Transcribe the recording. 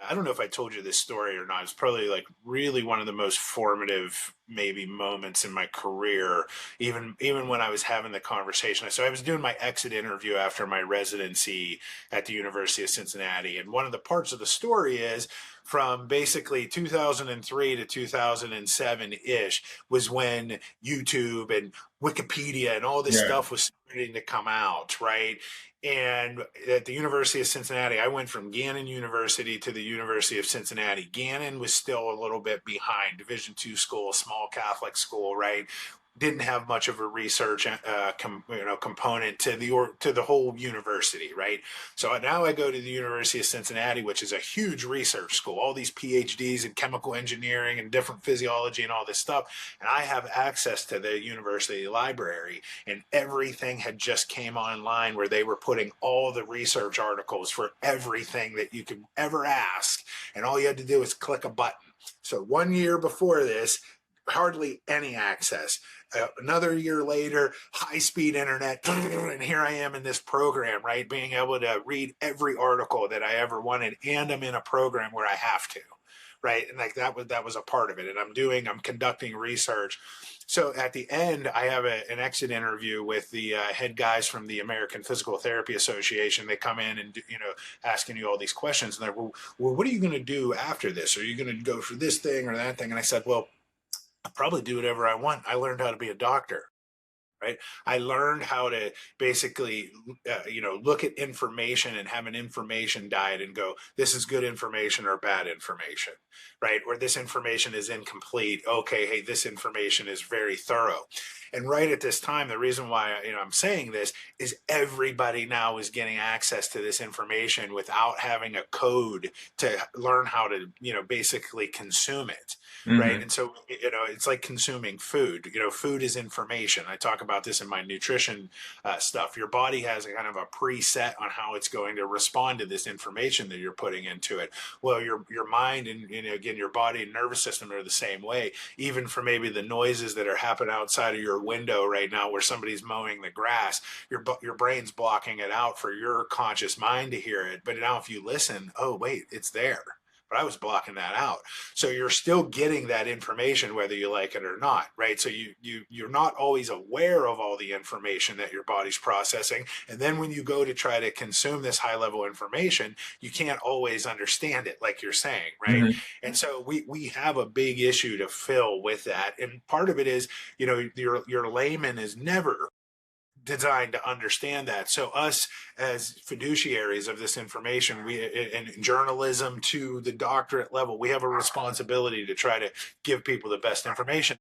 I don't know if I told you this story or not. It's probably like really one of the most formative maybe moments in my career, even when I was having the conversation. So I was doing my exit interview after my residency at the University of Cincinnati. And one of the parts of the story is from basically 2003 to 2007 ish was when YouTube and Wikipedia and all this Yeah. stuff was starting to come out, right? And at the University of Cincinnati, I went from Gannon University to the University of Cincinnati. Gannon was still a little bit behind, Division II school, small Catholic school, right? Didn't have much of a research component to the whole university, right? So now I go to the University of Cincinnati, which is a huge research school, all these PhDs in chemical engineering and different physiology and all this stuff, and I have access to the university library, and everything had just came online where they were putting all the research articles for everything that you could ever ask, and all you had to do is click a button. So 1 year before this, hardly any access. Another year later, high speed internet, and here I am in this program, right? Being able to read every article that I ever wanted, and I'm in a program where I have to, right? And like that was a part of it. And I'm conducting research. So at the end, I have an exit interview with the head guys from the American Physical Therapy Association. They come in and asking you all these questions, and they're, well, what are you going to do after this? Are you going to go for this thing or that thing? And I said, well, I'll probably do whatever I want. I learned how to be a doctor, right? I learned how to basically, look at information and have an information diet and go, this is good information or bad information, right? Or this information is incomplete. Okay, hey, this information is very thorough. And right at this time, the reason why I'm saying this is everybody now is getting access to this information without having a code to learn how to, basically consume it. Right. Hmm. And so, it's like consuming food. Food is information. I talk about this in my nutrition stuff. Your body has a kind of a preset on how it's going to respond to this information that you're putting into it. Well, your mind and, again, your body and nervous system are the same way. Even for maybe the noises that are happening outside of your window right now, where somebody's mowing the grass, your brain's blocking it out for your conscious mind to hear it. But now, if you listen, oh wait, it's there. But I was blocking that out. So you're still getting that information whether you like it or not, right? So you're not always aware of all the information that your body's processing. And then when you go to try to consume this high level information, you can't always understand it, like you're saying, right? Hmm. And so we have a big issue to fill with that. And part of it is, your layman is never designed to understand that. So us as fiduciaries of this information, we in journalism to the doctorate level, we have a responsibility to try to give people the best information.